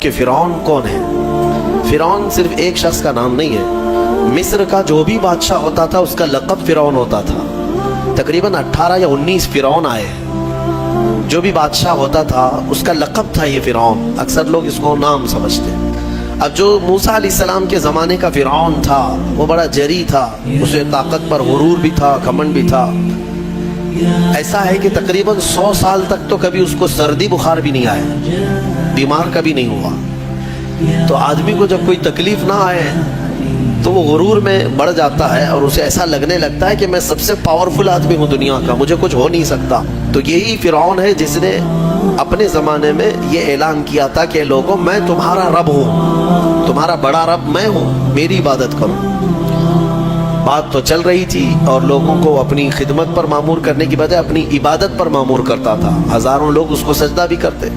کہ فرعون کون ہے۔ فرعون صرف ایک شخص کا نام نہیں ہے، مصر کا جو بھی بادشاہ ہوتا تھا اس کا لقب فرعون ہوتا تھا۔ تقریباً 18 یا 19 فرعون آئے، جو بھی بادشاہ ہوتا تھا اس کا لقب تھا یہ فرعون، اکثر لوگ اس کو نام سمجھتے ہیں۔ اب جو موسیٰ علیہ السلام کے زمانے کا فرعون تھا وہ بڑا جری تھا، اسے طاقت پر غرور بھی تھا، گھمنڈ بھی تھا۔ ایسا ہے کہ تقریباً 100 سال تک تو کبھی اس کو سردی بخار بھی نہیں آیا، بیمار کبھی نہیں ہوا۔ تو آدمی کو جب کوئی تکلیف نہ آئے تو وہ غرور میں بڑھ جاتا ہے اور اسے ایسا لگنے لگتا ہے کہ میں سب سے پاورفل آدمی ہوں دنیا کا، مجھے کچھ ہو نہیں سکتا۔ تو یہی فرعون ہے جس نے اپنے زمانے میں یہ اعلان کیا تھا کہ لوگوں میں تمہارا رب ہوں، تمہارا بڑا رب میں ہوں، میری عبادت کرو۔ بات تو چل رہی تھی اور لوگوں کو اپنی خدمت پر معمور کرنے کی بجائے اپنی عبادت پر معمور کرتا تھا، ہزاروں لوگ اس کو سجدہ بھی کرتے۔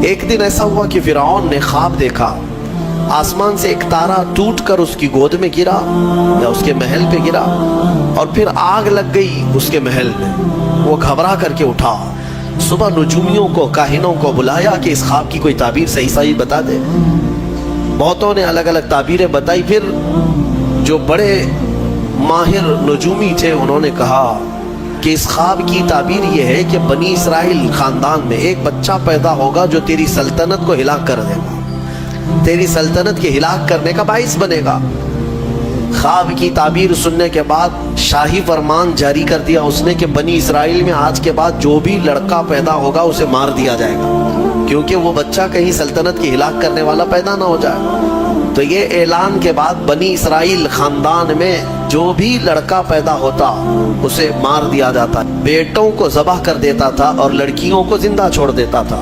ایک دن ایسا ہوا کہ فرعون نے خواب دیکھا، آسمان سے ایک تارا ٹوٹ کر اس کی گود میں گرا یا اس کے محل پہ گرا اور پھر آگ لگ گئی اس کے محل میں۔ وہ گھبرا کر کے اٹھا، صبح نجومیوں کو، کاہنوں کو بلایا کہ اس خواب کی کوئی تعبیر صحیح بتا دے۔ بہتوں نے الگ الگ تعبیریں بتائی، پھر جو بڑے ماہر نجومی تھے انہوں نے کہا کہ اس خواب کی تعبیر یہ ہے کہ بنی اسرائیل خاندان میں ایک بچہ پیدا ہوگا جو تیری سلطنت کو ہلاک کر دے گا، تیری سلطنت کے ہلاک کرنے کا باعث بنے گا۔ خواب کی تعبیر سننے کے بعد شاہی فرمان جاری کر دیا اس نے کہ بنی اسرائیل میں آج کے بعد جو بھی لڑکا پیدا ہوگا اسے مار دیا جائے گا، کیونکہ وہ بچہ کہیں سلطنت کی ہلاک کرنے والا پیدا نہ ہو جائے۔ تو یہ اعلان کے بعد بنی اسرائیل خاندان میں جو بھی لڑکا پیدا ہوتا اسے مار دیا جاتا، بیٹوں کو ذبح کر دیتا تھا اور لڑکیوں کو زندہ چھوڑ دیتا تھا۔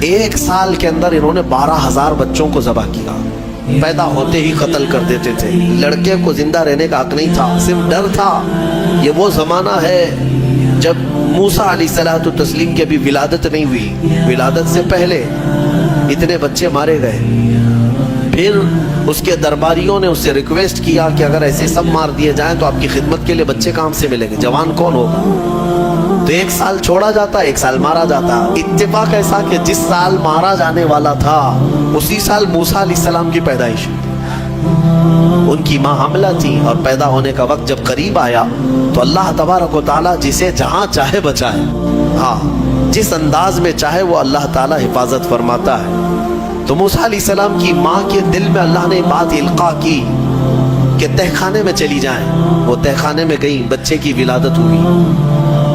1 سال کے اندر انہوں نے 12,000 بچوں کو ذبح کیا، پیدا ہوتے ہی قتل کر دیتے تھے۔ لڑکے کو زندہ رہنے کا حق نہیں تھا، صرف ڈر تھا۔ یہ وہ زمانہ ہے جب موسیٰ علیہ الصلوۃ والتسلیم کی ابھی ولادت نہیں ہوئی، ولادت سے پہلے اتنے بچے مارے گئے۔ پھر اس کے درباریوں نے اس سے ریکویسٹ کیا کہ اگر ایسے سب مار دیے جائیں تو آپ کی خدمت کے لیے بچے کہاں سے ملیں گے، جوان کون ہوگا؟ تو 1 سال چھوڑا جاتا، 1 سال مارا جاتا۔ اتفاق ایسا کہ جس سال مارا جانے والا تھا اسی سال موسیٰ علیہ السلام کی پیدائش ہوئی۔ ان کی ماں حاملہ تھی اور پیدا ہونے کا وقت جب قریب آیا تو اللہ تبارک و تعالیٰ جسے جہاں چاہے بچائے، ہاں جس انداز میں چاہے وہ اللہ تعالیٰ حفاظت فرماتا ہے۔ تو موسیٰ علیہ السلام کی ماں کے دل میں اللہ نے بات القاء کی کہ تہ خانے میں چلی جائیں۔ وہ تہ خانے میں گئی، بچے کی ولادت ہوئی،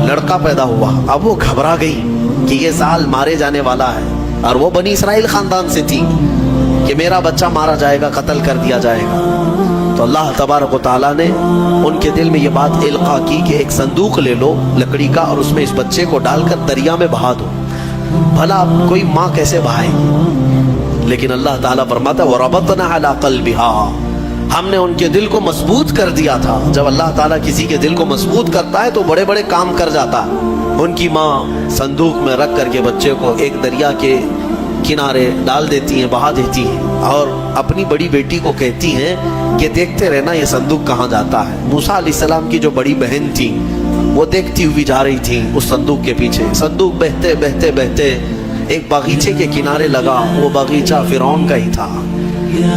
لڑکا پیدا ہوا۔ اب وہ گھبرا گئی کہ یہ سال مارے جانے والا ہے، اور وہ بنی اسرائیل خاندان سے تھی کہ میرا بچہ مارا جائے گا، قتل کر دیا جائے گا۔ تو اللہ تبارک و تعالیٰ نے ان کے دل میں یہ بات القاء کی کہ ایک صندوق لے لو لکڑی کا اور اس میں اس بچے کو ڈال کر دریا میں بہا دو۔ بھلا کوئی ماں کیسے بہائے گی؟ لیکن اللہ تعالیٰ فرماتا ہے وَرَبَطْنَا عَلَىٰ قَلْبِهَا، ہم نے ان کے دل کو مضبوط کر دیا تھا۔ جب اللہ تعالیٰ کسی کے دل کو مضبوط کرتا ہے تو بڑے بڑے کام کر جاتا ہے۔ ان کی ماں صندوق میں رکھ کر کے بچے کو ایک دریا کے کنارے ڈال دیتی ہیں، بہا دیتی ہیں، اور اپنی بڑی بیٹی کو کہتی ہیں کہ دیکھتے رہنا یہ صندوق کہاں جاتا ہے۔ موسیٰ علیہ السلام کی جو بڑی بہن تھی وہ دیکھتی ہوئی جا رہی تھی اس صندوق کے پیچھے۔ صندوق بہتے بہتے بہتے ایک باغیچے کے کنارے لگا، وہ باغیچہ فرعون کا ہی تھا،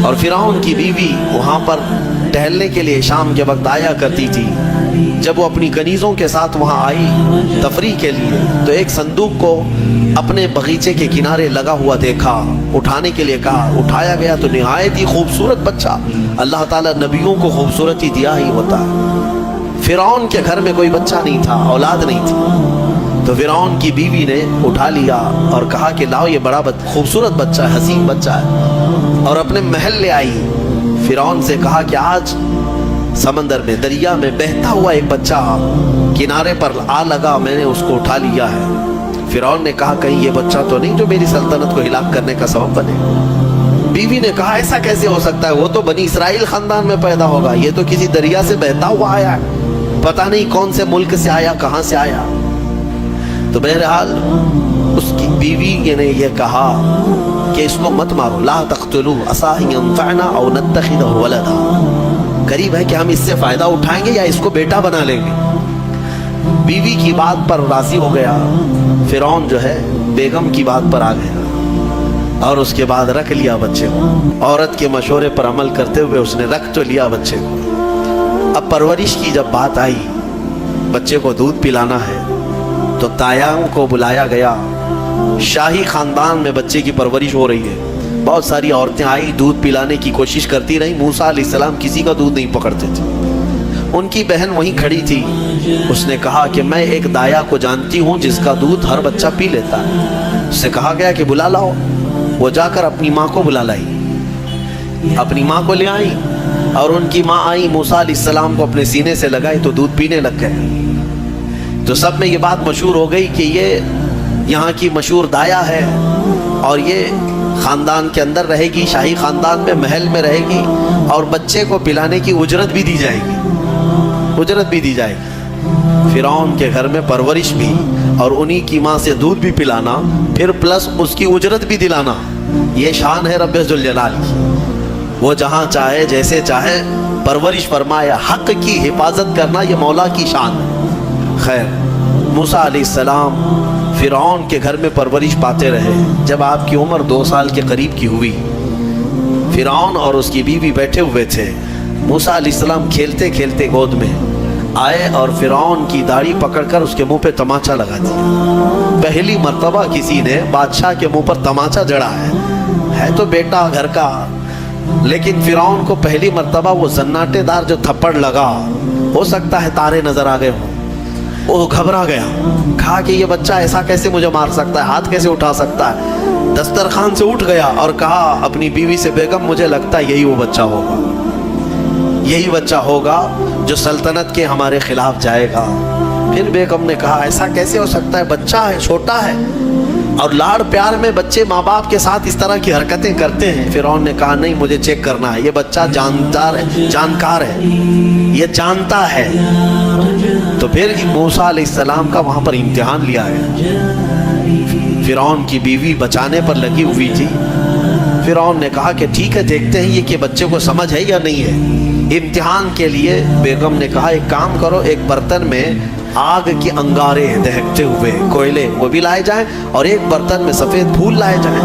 اور فرعون کی بیوی وہاں پر ٹہلنے کے لیے شام کے وقت آیا کرتی تھی۔ جب وہ اپنی کنیزوں کے ساتھ وہاں آئی تفریح کے لیے تو ایک صندوق کو اپنے باغیچے کے کنارے لگا ہوا دیکھا، اٹھانے کے لیے کہا، اٹھایا گیا تو نہایت ہی خوبصورت بچہ۔ اللہ تعالیٰ نبیوں کو خوبصورتی دیا ہی ہوتا ہے۔ فرعون کے گھر میں کوئی بچہ نہیں تھا، اولاد نہیں تھی، تو فرعون کی بیوی نے اٹھا لیا اور کہا کہ لاؤ یہ بڑا خوبصورت بچہ ہے، حسین بچہ ہے، اور اپنے محل لے آئی۔ فرعون سے کہا کہ آج سمندر میں، دریا میں بہتا ہوا ایک بچہ کنارے پر آ لگا، میں نے اس کو اٹھا لیا ہے۔ فرعون نے کہا کہیں یہ بچہ تو نہیں جو میری سلطنت کو ہلاک کرنے کا سبب بنے۔ بیوی نے کہا ایسا کیسے ہو سکتا ہے، وہ تو بنی اسرائیل خاندان میں پیدا ہوگا، یہ تو کسی دریا سے بہتا ہوا آیا ہے، پتہ نہیں کون سے ملک سے آیا، کہاں سے آیا۔ تو بہرحال اس کی بیوی نے یہ کہا کہ اس کو مت مارو، لا تقتلوه عسى ان ينفعنا او نتخذه ولدا، قریب ہے کہ ہم اس سے فائدہ اٹھائیں گے یا اس کو بیٹا بنا لیں گے۔ بیوی کی بات پر راضی ہو گیا، فرعون جو ہے بیگم کی بات پر آ گیا۔ اور اس کے بعد رکھ لیا بچے کو. عورت کے مشورے پر عمل کرتے ہوئے اس نے رکھ تو لیا بچے کو. اب پرورش کی جب بات آئی, بچے کو دودھ پلانا ہے, تو تایام کو بلایا گیا. شاہی خاندان میں بچے کی پرورش ہو رہی ہے. بہت ساری عورتیں آئی, دودھ پلانے کی کوشش کرتی رہی. موسیٰ علیہ السلام کسی کا دودھ نہیں پکڑتے تھے. ان کی بہن وہیں کھڑی تھی. اس نے کہا کہ میں ایک دایا کو جانتی ہوں جس کا دودھ ہر بچہ پی لیتا ہے. اس سے کہا گیا کہ بلا لاؤ. وہ جا کر اپنی ماں کو بلا لائی, اپنی ماں کو لے آئی, اور ان کی ماں آئی, موسیٰ علیہ السلام کو اپنے سینے سے لگائی تو دودھ پینے لگ گئے. تو سب میں یہ بات مشہور ہو گئی کہ یہ یہاں کی مشہور دایا ہے, اور یہ خاندان کے اندر رہے گی, شاہی خاندان میں, محل میں رہے گی, اور بچے کو پلانے کی اجرت بھی دی جائے گی, اجرت بھی دی جائے گی. فرعون کے گھر میں پرورش بھی, اور انہی کی ماں سے دودھ بھی پلانا, پھر پلس اس کی اجرت بھی دلانا. یہ شان ہے رب ذوالجلال کی. وہ جہاں چاہے جیسے چاہے پرورش فرمائے. حق کی حفاظت کرنا یہ مولا کی شان ہے. خیر, موسیٰ علیہ السلام فرعون کے گھر میں پرورش پاتے رہے. جب آپ کی عمر 2 سال کے قریب کی ہوئی, فرعون اور اس کی بیوی بیٹھے ہوئے تھے. موسیٰ علیہ السلام کھیلتے کھیلتے گود میں آئے اور فرعون کی داڑھی پکڑ کر اس کے منہ پہ تماچا لگا دیا. پہلی مرتبہ کسی نے بادشاہ کے منہ پر تماچا جڑا ہے تو بیٹا گھر کا, لیکن فرعون کو پہلی مرتبہ وہ زناٹے دار جو تھپڑ لگا, ہو سکتا ہے تارے نظر آ گئے ہوں, وہ گھبرا گیا. کہا کہ یہ بچہ ایسا کیسے مجھے مار سکتا ہے, ہاتھ کیسے اٹھا سکتا ہے. دسترخوان سے اٹھ گیا اور کہا اپنی بیوی سے, بیگم مجھے لگتا ہے یہی وہ بچہ ہوگا, یہی بچہ ہوگا جو سلطنت کے ہمارے خلاف جائے گا. پھر بیگم نے کہا ایسا کیسے ہو سکتا ہے, بچہ ہے, چھوٹا ہے, اور لاڑ پیار میں بچے ماں باپ کے ساتھ اس طرح کی حرکتیں کرتے ہیں. فرعون نے کہا نہیں, مجھے چیک کرنا ہے, یہ بچہ جاندار ہے, جانکار ہے, یہ جانتا ہے. تو پھر موسیٰ علیہ السلام کا وہاں پر امتحان لیا ہے. فرعون کی بیوی بچانے پر لگی ہوئی تھی. فرعون نے کہا کہ ٹھیک ہے, دیکھتے ہیں یہ کہ بچے کو سمجھ ہے یا نہیں ہے. امتحان کے لیے بیگم نے کہا ایک کام کرو, ایک برتن میں آگ کی انگارے دہکتے ہوئے کوئلے وہ بھی لائے جائیں, اور ایک برتن میں سفید پھول لائے جائیں.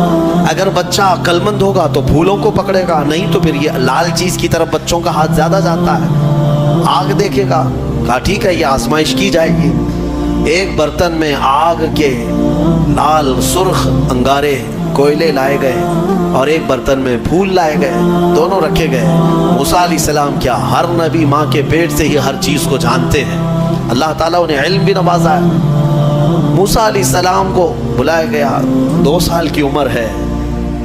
اگر بچہ عقل مند ہوگا تو پھولوں کو پکڑے گا, نہیں تو پھر یہ لال چیز کی طرف بچوں کا ہاتھ زیادہ جاتا ہے, آگ دیکھے گا. کہا ٹھیک ہے, یہ آزمائش کی جائے گی. ایک برتن میں آگ کے لال سرخ انگارے کوئلے لائے گئے, اور ایک برتن میں پھول لائے گئے, دونوں رکھے گئے. موسیٰ علیہ السلام کیا, ہر نبی ماں کے پیٹ سے ہی ہر چیز کو جانتے ہیں. اللہ تعالیٰ انہیں علم بھی نوازا ہے. موسیٰ علیہ السلام کو بلایا گیا, 2 سال کی عمر ہے,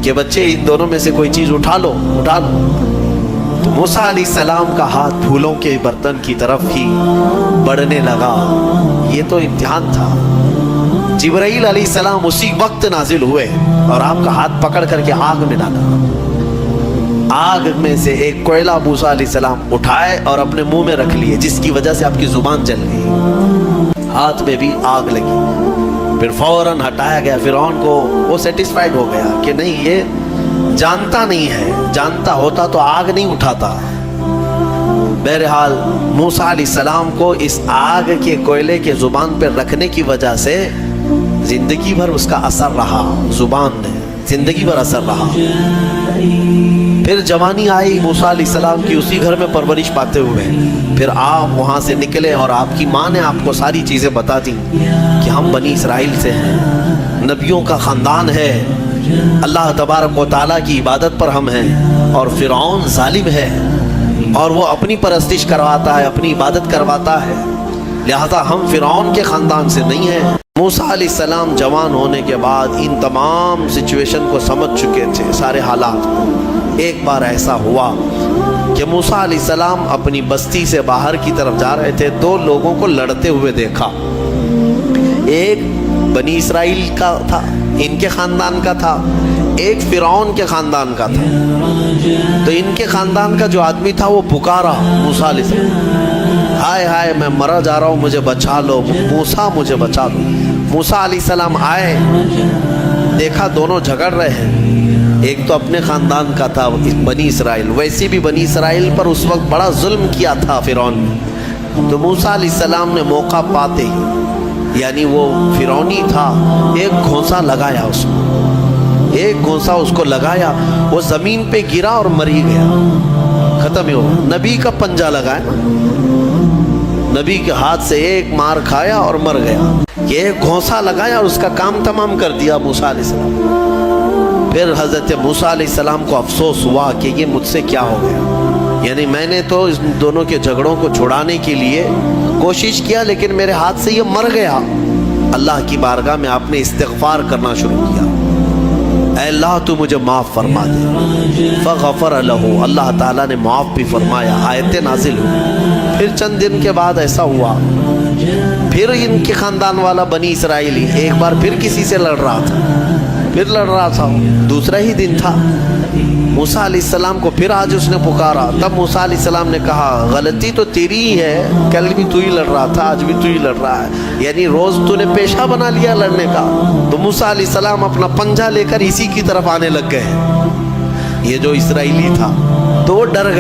کہ بچے ان دونوں میں سے کوئی چیز اٹھا لو, اٹھا لو. تو موسیٰ علیہ السلام کا ہاتھ پھولوں کے برتن کی طرف ہی بڑھنے لگا. یہ تو امتحان تھا. جبرائیل علیہ السلام اسی وقت نازل ہوئے اور آپ کا ہاتھ پکڑ کر کے آگ میں ڈالا. آگ میں سے ایک کوئلہ موسیٰ علیہ السلام اٹھائے اور اپنے منہ میں رکھ لیے, جس کی وجہ سے آپ کی زبان جل گئی, ہاتھ میں بھی آگ لگی. پھر فوراً ہٹایا گیا. فرعون کو وہ سیٹسفائیڈ ہو گیا کہ نہیں, یہ جانتا نہیں ہے, جانتا ہوتا تو آگ نہیں اٹھاتا. بہرحال موسیٰ علیہ السلام کو اس آگ کے کوئلے کے زبان پر رکھنے کی وجہ سے زندگی بھر اس کا اثر رہا, زبان نے زندگی بھر اثر رہا. پھر جوانی آئی موسیٰ علیہ السلام کی, اسی گھر میں پرورش پاتے ہوئے. پھر آپ وہاں سے نکلے اور آپ کی ماں نے آپ کو ساری چیزیں بتا دیں کہ ہم بنی اسرائیل سے ہیں, نبیوں کا خاندان ہے, اللہ تبارک و تعالیٰ کی عبادت پر ہم ہیں, اور فرعون ظالم ہے اور وہ اپنی پرستش کرواتا ہے, اپنی عبادت کرواتا ہے, لہذا ہم فرعون کے خاندان سے نہیں ہیں. موسیٰ علیہ السلام جوان ہونے کے بعد ان تمام سچویشن کو سمجھ چکے تھے, سارے حالات. ایک بار ایسا ہوا کہ موسیٰ علیہ السلام اپنی بستی سے باہر کی طرف جا رہے تھے, 2 لوگوں کو لڑتے ہوئے دیکھا. ایک بنی اسرائیل کا تھا, ان کے خاندان کا تھا, ایک فرعون کے خاندان کا تھا. تو ان کے خاندان کا جو آدمی تھا وہ پکارا موسیٰ علیہ السلام, ہائے ہائے میں مرا جا رہا ہوں, مجھے بچا لو موسیٰ, مجھے بچا لو. موسیٰ علیہ السلام آئے, دیکھا دونوں جھگڑ رہے ہیں. ایک تو اپنے خاندان کا تھا بنی اسرائیل, ویسے بھی بنی اسرائیل پر اس وقت بڑا ظلم کیا تھا فرعون نے. تو موسیٰ علیہ السلام نے موقع پاتے ہی, یعنی وہ فرعونی تھا, ایک گھونسا لگایا اس کو, ایک گھونسا اس کو لگایا, وہ زمین پہ گرا اور مر ہی گیا, ختم ہی ہوا. نبی کا پنجہ لگایا, نبی کے ہاتھ سے ایک مار کھایا اور مر گیا. یہ ایک گھونسا لگایا اور اس کا کام تمام کر دیا موسیٰ علیہ السلام. پھر حضرت موسیٰ علیہ السلام کو افسوس ہوا کہ یہ مجھ سے کیا ہو گیا, یعنی میں نے تو اس دونوں کے جھگڑوں کو چھڑانے کے لیے کوشش کیا لیکن میرے ہاتھ سے یہ مر گیا. اللہ کی بارگاہ میں آپ نے استغفار کرنا شروع کیا, اے اللہ تو مجھے معاف فرما دے. فغفر لہ, اللہ تعالیٰ نے معاف بھی فرمایا, آیتیں نازل ہوئی. پھر چند دن کے بعد ایسا ہوا, پھر ان کے خاندان والا بنی اسرائیلی ایک بار پھر کسی سے لڑ رہا تھا, دوسرا ہی دن تھا. موسیٰ علیہ السلام کو پھر آج اس نے پکارا. تب موسیٰ علیہ السلام نے کہا غلطی تو تیری ہی ہے, کل بھی تو ہی لڑ رہا تھا, آج بھی تو ہی لڑ رہا ہے, یعنی روز تو نے پیشہ بنا لیا لڑنے کا. تو موسیٰ علیہ السلام اپنا پنجہ لے کر اسی کی طرف آنے لگ گئے. یہ جو اسرائیلی تھا تو وہ ڈر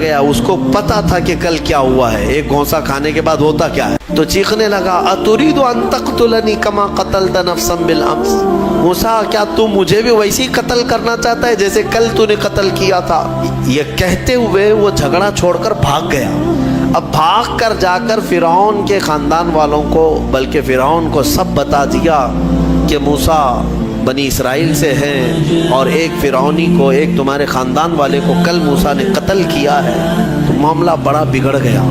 گیا, اس کو پتا تھا کہ کل کیا ہوا ہے, ایک گھونسا کھانے کے بعد ہوتا کیا ہے. تو چیخنے لگا, اتريد ان تقتلني كما قتلت نفسا بالامس, موسیٰ کیا تو مجھے بھی ویسے ہی قتل کرنا چاہتا ہے جیسے کل تو نے قتل کیا تھا. یہ کہتے ہوئے وہ جھگڑا چھوڑ کر بھاگ گیا. اب بھاگ کر جا کر فرعون کے خاندان والوں کو, بلکہ فرعون کو سب بتا دیا کہ موسیٰ بنی اسرائیل سے ہیں اور ایک فرعونی کو, ایک تمہارے خاندان والے کو کل موسیٰ نے قتل کیا ہے. تو معاملہ بڑا بگڑ گیا.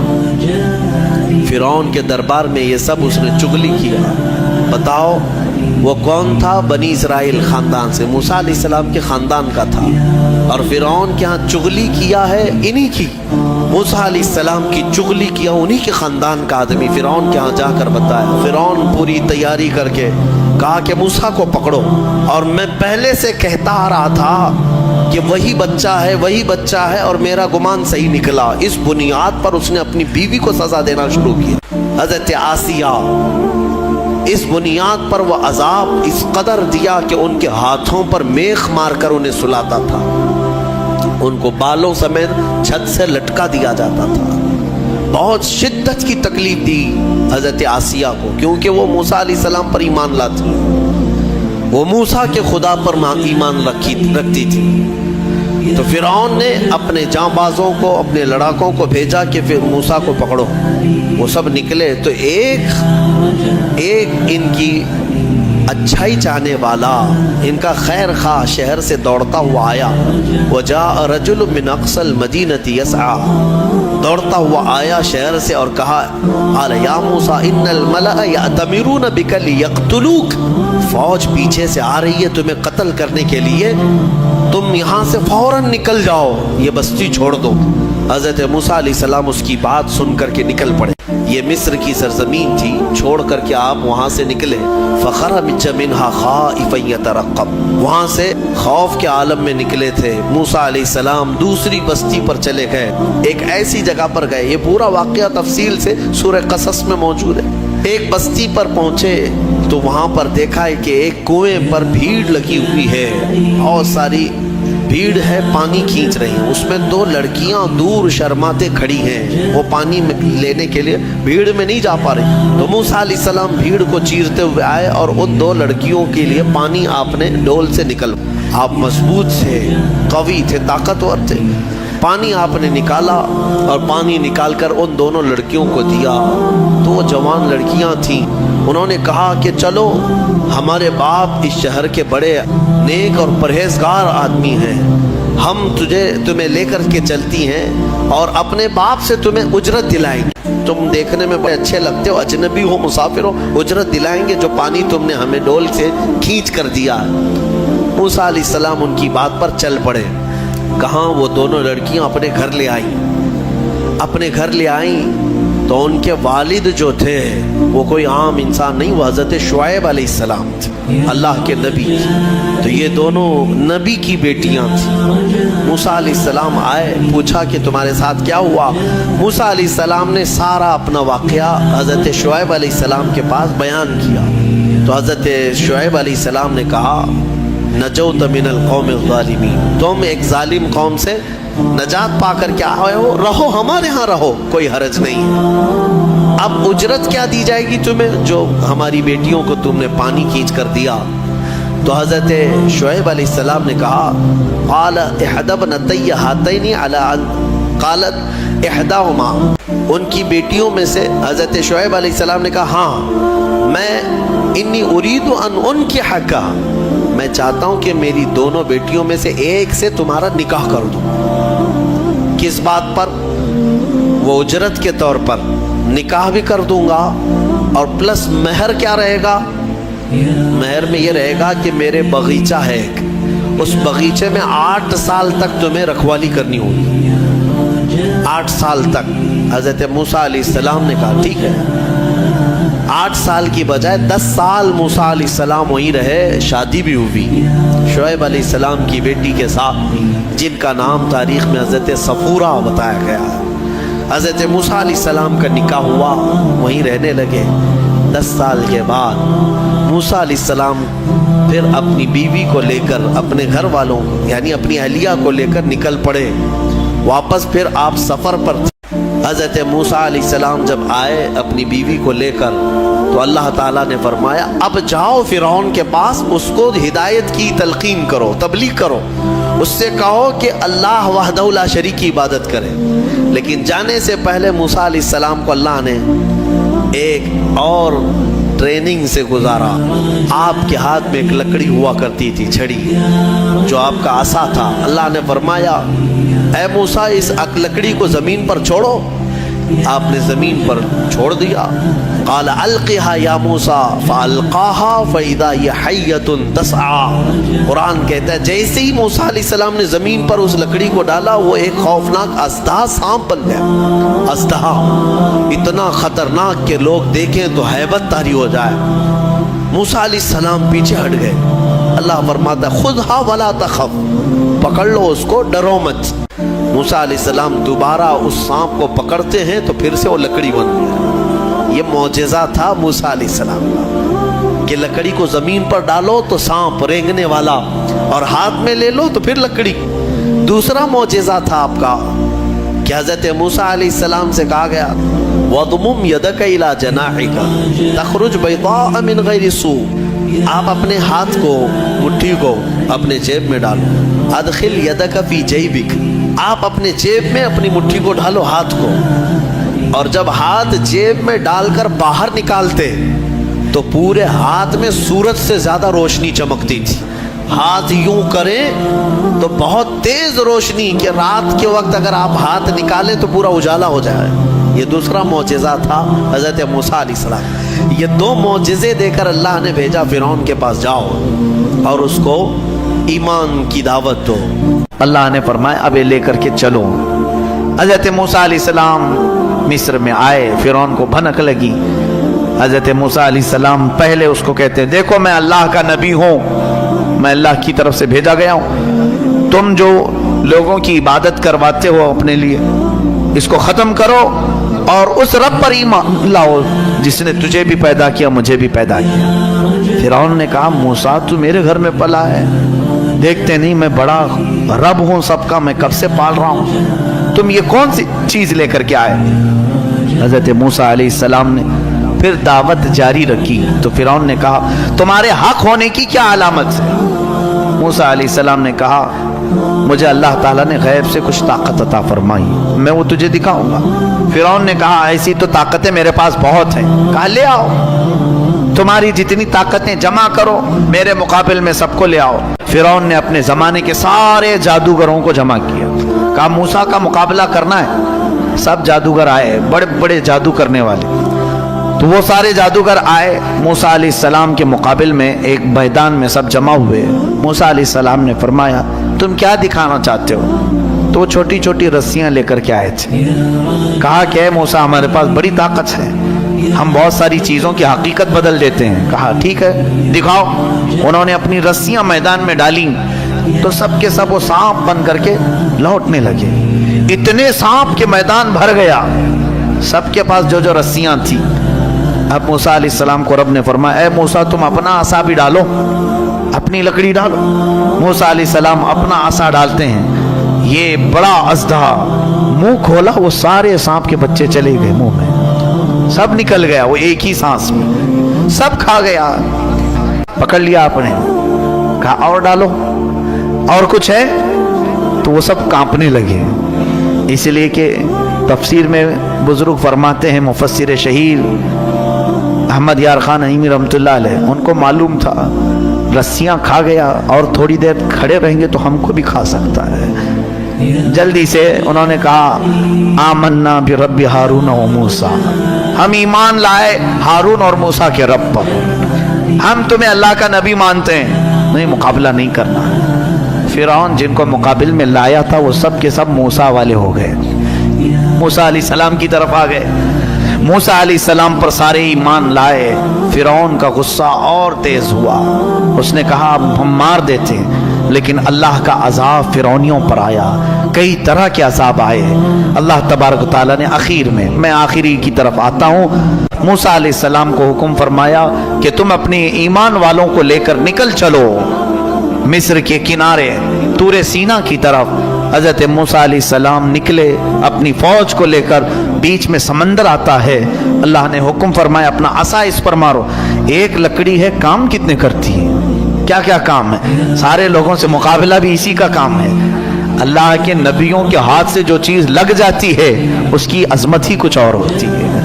فرعون کے دربار میں یہ سب اس نے چغلی کیا. بتاؤ وہ کون تھا؟ بنی اسرائیل خاندان سے, موسیٰ علیہ السلام کے خاندان کا تھا, اور فرعون کے ہاں چغلی کیا ہے انہی کی. موسیٰ علیہ السلام کی چغلی کیا انہی کے خاندان کا آدمی فرعون کے ہاں جا کر بتایا. فرعون پوری تیاری کر کے کہا کہ موسیٰ کو پکڑو, اور میں پہلے سے کہتا آ رہا تھا کہ وہی بچہ ہے اور میرا گمان صحیح نکلا. اس بنیاد پر اس نے اپنی بیوی کو سزا دینا شروع کیا, حضرت آسیہ. اس بنیاد پر وہ عذاب اس قدر دیا کہ ان کے ہاتھوں پر میخ مار کر انہیں سلاتا تھا, ان کو بالوں سمیت چھت سے لٹکا دیا جاتا تھا. بہت شدت کی تکلیف دی حضرت آسیہ کو, کیونکہ وہ موسیٰ علیہ السلام پر ایمان لاتی, وہ موسیٰ کے خدا پر ایمان رکھتی تھی. تو فرعون نے اپنے جاں بازوں کو, اپنے لڑاکوں کو بھیجا کہ پھر موسیٰ کو پکڑو. وہ سب نکلے تو ایک ان کی اچھائی چاہنے والا, ان کا خیر خواہ شہر سے دوڑتا ہوا آیا. وجاء رجل من اقصى المدینة يسعى, دوڑتا ہوا آیا شہر سے اور کہا, قال یا موسیٰ ان الملأ یأتمرون بک لیقتلوک, فوج پیچھے سے آ رہی ہے تمہیں قتل کرنے کے لیے, تم یہاں سے فوراً نکل جاؤ, یہ بستی چھوڑ دو. حضرت موسیٰ علیہ السلام اس کی بات سن کر کے نکل پڑے. یہ مصر کی سرزمین تھی, چھوڑ کر کے آپ وہاں سے نکلے. فخرج منها خائفا يترقب, وہاں سے خوف کے عالم میں نکلے تھے. موسیٰ علیہ السلام دوسری بستی پر چلے گئے, ایک ایسی جگہ پر گئے. یہ پورا واقعہ تفصیل سے سورہ قصص میں موجود ہے. ایک بستی پر پہنچے تو وہاں پر دیکھا ہے کہ ایک کنویں پر بھیڑ لگی ہوئی ہے, بہت ساری بھیڑ ہے, پانی کھینچ رہی ہیں. اس میں دو لڑکیاں دور شرماتے کھڑی ہیں, وہ پانی لینے کے لیے بھیڑ میں نہیں جا پا رہی. تو موسیٰ علیہ السلام بھیڑ کو چیرتے ہوئے آئے اور ان دو لڑکیوں کے لیے پانی آپ نے ڈول سے نکل, آپ مضبوط تھے, قوی تھے, طاقتور تھے. پانی آپ نے نکالا اور پانی نکال کر ان دونوں لڑکیوں کو دیا. تو وہ جوان لڑکیاں تھیں, انہوں نے کہا کہ چلو, ہمارے باپ اس شہر کے بڑے نیک اور پرہیزگار آدمی ہیں, ہم تمہیں لے کر کے چلتی ہیں اور اپنے باپ سے تمہیں اجرت دلائیں گے. تم دیکھنے میں بڑے اچھے لگتے ہو, اجنبی ہو, مسافر ہو, اجرت دلائیں گے جو پانی تم نے ہمیں ڈول سے کھینچ کر دیا. موسیٰ علیہ السلام ان کی بات پر چل پڑے. کہاں وہ دونوں لڑکیاں اپنے گھر لے آئیں. تو ان کے والد جو تھے وہ کوئی عام انسان نہیں, وہ حضرت شعیب علیہ السلام تھے, اللہ کے نبی تھے. تو یہ دونوں نبی کی بیٹیاں تھیں. موسیٰ علیہ السلام آئے, پوچھا کہ تمہارے ساتھ کیا ہوا. موسیٰ علیہ السلام نے سارا اپنا واقعہ حضرت شعیب علیہ السلام کے پاس بیان کیا. تو حضرت شعیب علیہ السلام نے کہا, نجوت من القوم الظالمین, تم ایک ظالم قوم سے نجات پا کر کے آئے ہو, رہو ہمارے ہاں رہو, کوئی حرج نہیں ہے. اب اجرت کیا دی جائے گی تمہیں, جو ہماری بیٹیوں کو تم نے پانی کھینچ کر دیا. تو حضرت شعیب علیہ السلام نے کہا قال احد ابنتی ہاتین علی ان قالت احداہما، ان کی بیٹیوں میں سے حضرت شعیب علیہ السلام نے کہا ہاں میں انی ارید ان انکحکا، میں چاہتا ہوں کہ میری دونوں بیٹیوں میں سے ایک سے تمہارا نکاح کر دوں۔ کس بات پر؟ وہ اجرت کے طور پر نکاح بھی کر دوں گا، اور پلس مہر کیا رہے گا؟ مہر میں یہ رہے گا کہ میرے باغیچہ ہے ایک، اس باغیچے میں 8 سال تک تمہیں رکھوالی کرنی ہوگی، 8 سال تک۔ حضرت موسیٰ علیہ السلام نے کہا ٹھیک ہے۔ 8 سال کی بجائے 10 سال موسیٰ علیہ السلام وہیں رہے، شادی بھی ہوئی شعیب علیہ السلام کی بیٹی کے ساتھ، جن کا نام تاریخ میں حضرت صفورہ بتایا گیا ہے۔ حضرت موسیٰ علیہ السلام کا نکاح ہوا، وہیں رہنے لگے۔ 10 سال کے بعد موسیٰ علیہ السلام پھر اپنی بیوی کو لے کر، اپنے گھر والوں یعنی اپنی اہلیہ کو لے کر نکل پڑے واپس۔ پھر آپ سفر پر تھے۔ حضرت موسیٰ علیہ السلام جب آئے اپنی بیوی کو لے کر، تو اللہ تعالیٰ نے فرمایا اب جاؤ فرعون کے پاس، اس کو ہدایت کی تلقین کرو، تبلیغ کرو، اس سے کہو کہ اللہ وحدہ لا شریک کی عبادت کرے۔ لیکن جانے سے پہلے موسیٰ علیہ السلام کو اللہ نے ایک اور ٹریننگ سے گزارا۔ آپ کے ہاتھ میں ایک لکڑی ہوا کرتی تھی، چھڑی، جو آپ کا عصا تھا۔ اللہ نے فرمایا اے موسیٰ اس لکڑی کو زمین پر چھوڑو۔ آپ نے زمین پر چھوڑ دیا۔ قال القها یا موسیٰ فالقاها فاذا هي حیۃ تسعى۔ قرآن کہتا ہے جیسے ہی موسیٰ علیہ السلام نے زمین پر اس لکڑی کو ڈالا، وہ ایک خوفناک اژدہا سانپ بن گیا۔ اژدہا اتنا خطرناک کہ لوگ دیکھیں تو ہیبت طاری ہو جائے۔ موسیٰ علیہ السلام پیچھے ہٹ گئے۔ اللہ فرماتا ہے خذھا ولا تخف، پکڑ لو اس کو، ڈرو مت۔ موسیٰ علیہ السلام دوبارہ اس سانپ کو پکڑتے ہیں تو پھر سے وہ لکڑی بن گیا۔ یہ معجزہ تھا موسیٰ علیہ السلام کا کہ لکڑی کو زمین پر ڈالو تو سانپ رینگنے والا، اور ہاتھ میں لے لو تو پھر لکڑی۔ دوسرا معجزہ تھا آپ کا کہ حضرت موسیٰ علیہ السلام سے کہا گیا وَضْمُمْ يَدَكَ إِلَى جَنَاحِكَ تَخْرُجْ بَيْضَاءَ مِنْ غَيْرِ سُوءٍ، آپ اپنے ہاتھ کو، مٹھی کو اپنے جیب میں ڈالو۔ اَدْخِلْ يَدَكَ فِي جَيْبِكَ، آپ اپنے جیب میں اپنی مٹھی کو ڈالو، ہاتھ کو، اور جب ہاتھ جیب میں ڈال کر باہر نکالتے تو پورے ہاتھ میں سورج سے زیادہ روشنی چمکتی تھی۔ ہاتھ یوں کریں تو بہت تیز روشنی کہ رات کے وقت اگر آپ ہاتھ نکالیں تو پورا اجالا ہو جائے۔ یہ دوسرا معجزہ تھا حضرت موسیٰ علیہ السلام۔ یہ 2 معجزے دے کر اللہ نے بھیجا فرعون کے پاس، جاؤ اور اس کو ایمان کی دعوت دو۔ اللہ نے فرمایا اب یہ لے کر کے چلو۔ حضرت موسیٰ علیہ السلام مصر میں آئے، فرعون کو بھنک لگی۔ حضرت موسیٰ علیہ السلام پہلے اس کو کہتے ہیں دیکھو میں اللہ کا نبی ہوں، میں اللہ کی طرف سے بھیجا گیا ہوں، تم جو لوگوں کی عبادت کرواتے ہو اپنے لیے اس کو ختم کرو اور اس رب پر ایمان لاؤ جس نے تجھے بھی پیدا کیا مجھے بھی پیدا کیا۔ فرعون نے کہا موسیٰ تو میرے گھر میں پلا ہے، دیکھتے نہیں میں بڑا رب ہوں سب کا، میں کب سے پال رہا ہوں، تم یہ کون سی چیز لے کر کے آئے؟ حضرت موسیٰ علیہ السلام نے پھر دعوت جاری رکھی تو فرعون نے کہا تمہارے حق ہونے کی کیا علامت ہے؟ موسیٰ علیہ السلام نے کہا مجھے اللہ تعالیٰ نے غیب سے کچھ طاقت عطا فرمائی، میں وہ تجھے دکھاؤں گا۔ فرعون نے کہا ایسی تو طاقتیں میرے پاس بہت ہیں۔ کہا لے آؤ، تمہاری جتنی طاقتیں جمع کرو، میرے مقابل میں سب کو لے آؤ۔ فرعون نے اپنے زمانے کے سارے جادوگروں کو جمع کیا، کہا موسیٰ کا مقابلہ کرنا ہے۔ سب جادوگر آئے، بڑے بڑے جادو کرنے والے، تو وہ سارے جادوگر آئے موسیٰ علیہ السلام کے مقابل میں ایک میدان میں سب جمع ہوئے۔ موسیٰ علیہ السلام نے فرمایا تم کیا دکھانا چاہتے ہو؟ تو وہ چھوٹی چھوٹی رسیاں لے کر کے آئے تھے۔ کہا کہ اے موسیٰ ہمارے پاس بڑی طاقت ہے، ہم بہت ساری چیزوں کی حقیقت بدل دیتے ہیں۔ کہا ٹھیک ہے دکھاؤ۔ انہوں نے اپنی رسیاں میدان میں ڈالیں تو سب کے سب وہ سانپ بن کر کے لوٹنے لگے۔ اتنے سانپ کے میدان بھر گیا، سب کے پاس جو جو رسیاں تھیں۔ اب موسیٰ علیہ السلام کو رب نے فرمایا اے موسیٰ تم اپنا عصا بھی ڈالو، اپنی لکڑی ڈالو۔ موسیٰ علیہ السلام اپنا عصا ڈالتے ہیں، یہ بڑا اژدہا منہ کھولا، وہ سارے سانپ کے بچے چلے گئے منہ میں، سب نکل گیا، وہ ایک ہی سانس میں سب کھا گیا، پکڑ لیا آپ نے۔ کہا اور ڈالو، اور کچھ ہے؟ تو وہ سب کانپنے لگے. اس لیے کہ تفسیر میں بزرگ فرماتے ہیں، مفسر شہیر احمد یار خان نعیمی رحمۃ اللہ علیہ، ان کو معلوم تھا رسیاں کھا گیا اور تھوڑی دیر کھڑے رہیں گے تو ہم کو بھی کھا سکتا ہے. جلدی سے انہوں نے کہا آمنا برب ہارون و موسیٰ، ہم ایمان لائے ہارون اور موسیٰ کے رب پر، ہم تمہیں اللہ کا نبی مانتے ہیں، نہیں مقابلہ نہیں کرنا. فرعون جن کو مقابل میں لایا تھا وہ سب کے سب موسیٰ والے ہو گئے، موسیٰ علیہ السلام کی طرف آ گئے. موسیٰ علیہ السلام پر سارے ایمان لائے. فرعون کا غصہ اور تیز ہوا، اس نے کہا اب ہم مار دیتے، لیکن اللہ کا عذاب فرعونیوں پر آیا، کئی طرح کے عذاب آئے. اللہ تبارک و تعالیٰ نے آخر میں آخری کی طرف آتا ہوں، موسیٰ علیہ السلام کو حکم فرمایا کہ تم اپنے ایمان والوں کو لے کر نکل چلو مصر کے کنارے طور سینا کی طرف. حضرت موسیٰ علیہ السلام نکلے اپنی فوج کو لے کر، بیچ میں سمندر آتا ہے. اللہ نے حکم فرمایا اپنا عصا اس پر مارو. ایک لکڑی ہے، کام کتنے کرتی ہے، کیا کیا کام ہے، سارے لوگوں سے مقابلہ بھی اسی کا کام ہے. اللہ کے نبیوں کے ہاتھ سے جو چیز لگ جاتی ہے اس کی عظمت ہی کچھ اور ہوتی ہے.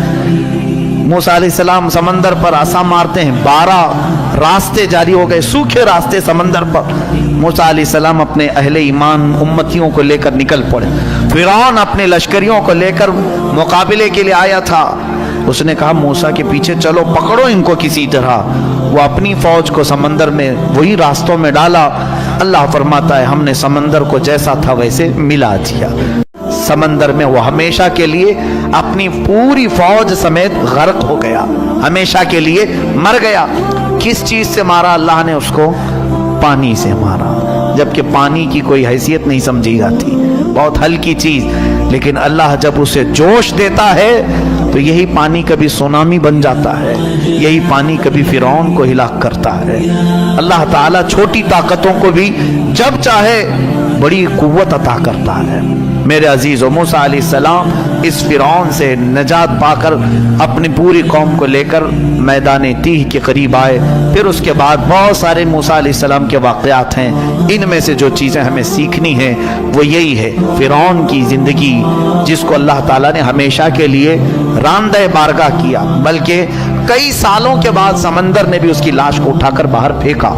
موسیٰ علیہ السلام سمندر پر عصا مارتے ہیں، 12 راستے جاری ہو گئے، سوکھے راستے سمندر پر. موسیٰ علیہ السلام اپنے اہل ایمان امتیوں کو لے کر نکل پڑے. فرعون اپنے لشکریوں کو لے کر مقابلے کے لیے آیا تھا. اس نے کہا موسیٰ کے پیچھے چلو، پکڑو ان کو کسی طرح. وہ اپنی فوج کو سمندر میں وہی راستوں میں ڈالا. اللہ فرماتا ہے ہم نے سمندر کو جیسا تھا ویسے ملا دیا. سمندر میں وہ ہمیشہ کے لیے اپنی پوری فوج سمیت غرق ہو گیا، ہمیشہ کے لیے مر گیا. کس چیز سے مارا اللہ نے اس کو؟ پانی سے مارا، جبکہ پانی کی کوئی حیثیت نہیں سمجھی جاتی، بہت ہلکی چیز. لیکن اللہ جب اسے جوش دیتا ہے تو یہی پانی کبھی سونامی بن جاتا ہے، یہی پانی کبھی فرعون کو ہلاک کرتا ہے. اللہ تعالیٰ چھوٹی طاقتوں کو بھی جب چاہے بڑی قوت عطا کرتا ہے. میرے عزیزو، موسیٰ علیہ السلام اس فرعون سے نجات پا کر اپنی پوری قوم کو لے کر میدان تیہ کے قریب آئے. پھر اس کے بعد بہت سارے موسیٰ علیہ السلام کے واقعات ہیں. ان میں سے جو چیزیں ہمیں سیکھنی ہیں وہ یہی ہے، فرعون کی زندگی جس کو اللہ تعالیٰ نے ہمیشہ کے لیے راندہ بارگاہ کیا، بلکہ کئی سالوں کے بعد سمندر نے بھی اس کی لاش کو اٹھا کر باہر پھینکا.